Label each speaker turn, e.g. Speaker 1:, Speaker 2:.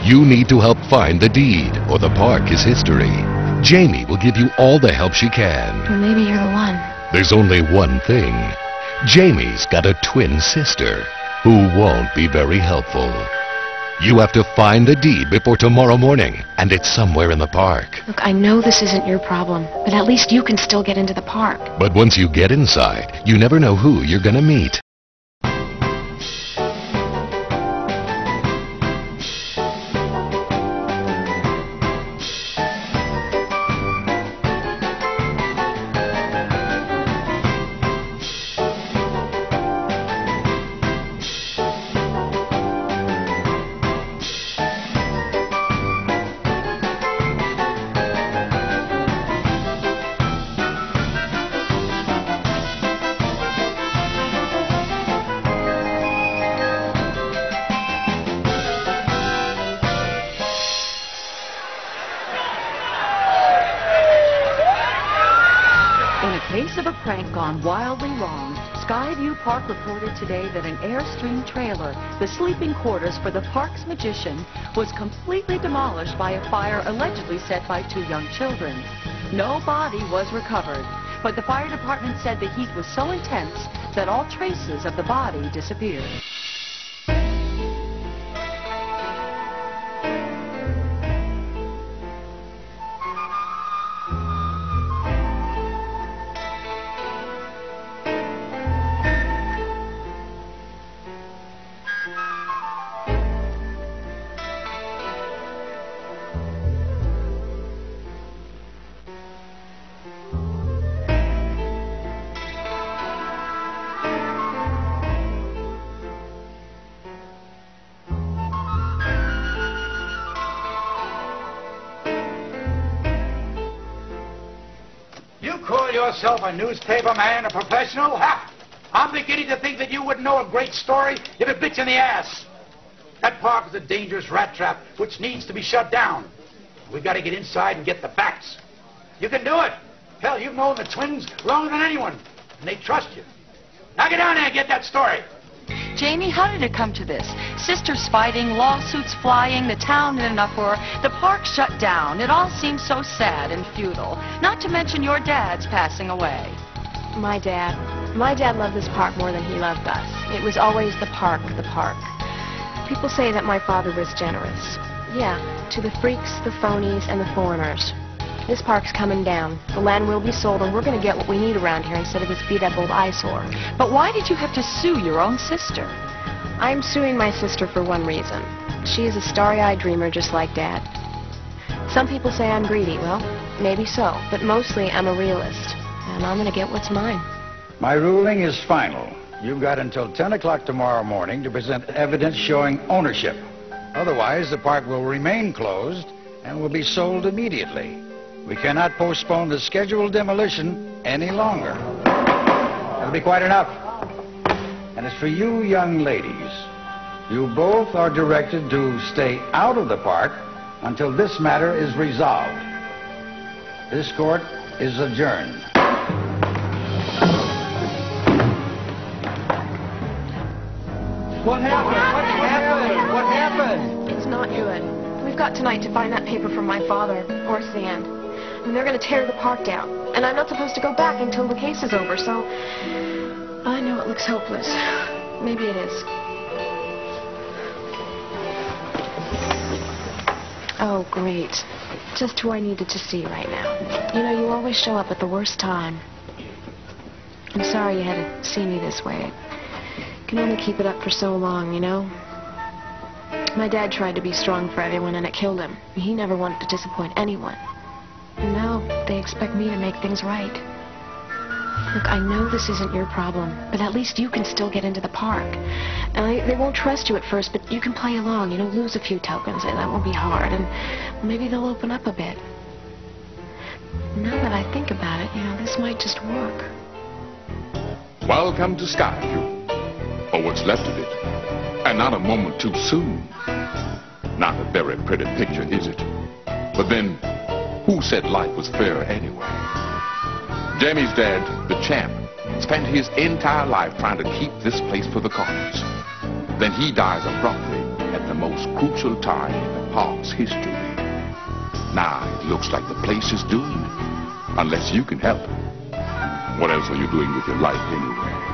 Speaker 1: You need to help find the deed, or the park is history. Jamie will give you all the help she can.
Speaker 2: Well, maybe you're the one.
Speaker 1: There's only one thing. Jamie's got a twin sister who won't be very helpful. You have to find the deed before tomorrow morning, and it's somewhere in the park.
Speaker 2: Look, I know this isn't your problem, but at least you can still get into the park.
Speaker 1: But once you get inside, you never know who you're gonna meet.
Speaker 3: In a case of a prank gone wildly wrong, Skyview Park reported today that an Airstream trailer, the sleeping quarters for the park's magician, was completely demolished by a fire allegedly set by 2 young children. No body was recovered, but the fire department said the heat was so intense that all traces of the body disappeared.
Speaker 4: Call yourself a newspaper man, a professional? Ha! I'm beginning to think that you wouldn't know a great story if it bit you in the ass. That park is a dangerous rat trap which needs to be shut down. We've got to get inside and get the facts. You can do it. Hell, you've known the twins longer than anyone, and they trust you. Now get down there and get that story.
Speaker 3: Jamie, how did it come to this? Sisters fighting, lawsuits flying, the town in an uproar, the park shut down. It all seems so sad and futile. Not to mention your dad's passing away.
Speaker 2: My dad loved this park more than he loved us. It was always the park, the park. People say that my father was generous. Yeah, to the freaks, the phonies, and the foreigners. This park's coming down. The land will be sold, and we're going to get what we need around here instead of this beat-up old eyesore.
Speaker 3: But why did you have to sue your own sister?
Speaker 2: I'm suing my sister for one reason. She is a starry-eyed dreamer just like Dad. Some people say I'm greedy. Well, maybe so, but mostly I'm a realist, and I'm going to get what's mine.
Speaker 4: My ruling is final. You've got until 10 o'clock tomorrow morning to present evidence showing ownership. Otherwise, the park will remain closed and will be sold immediately. We cannot postpone the scheduled demolition any longer. That'll be quite enough. And as for you young ladies, you both are directed to stay out of the park until this matter is resolved. This court is adjourned.
Speaker 5: What happened? What happened?
Speaker 2: It's not good. We've got tonight to find that paper from my father, or Sand. And they're going to tear the park down. And I'm not supposed to go back until the case is over, so... I know it looks hopeless. Maybe it is. Oh, great. Just who I needed to see right now. You know, you always show up at the worst time. I'm sorry you had to see me this way. I can only keep it up for so long, you know? My dad tried to be strong for everyone, and it killed him. He never wanted to disappoint anyone. And now they expect me to make things right. Look, I know this isn't your problem, but at least you can still get into the park. And they won't trust you at first, but you can play along, you know, lose a few tokens, and that won't be hard, and maybe they'll open up a bit. Now that I think about it, you know, this might just work.
Speaker 6: Welcome to Skyview, or what's left of it, and not a moment too soon. Not a very pretty picture, is it? But then, who said life was fair anyway? Jamie's dad, the champ, spent his entire life trying to keep this place for the cause. Then he dies abruptly at the moment. most crucial time in the park's history. Now, it looks like the place is doomed, unless you can help. What else are you doing with your life anyway?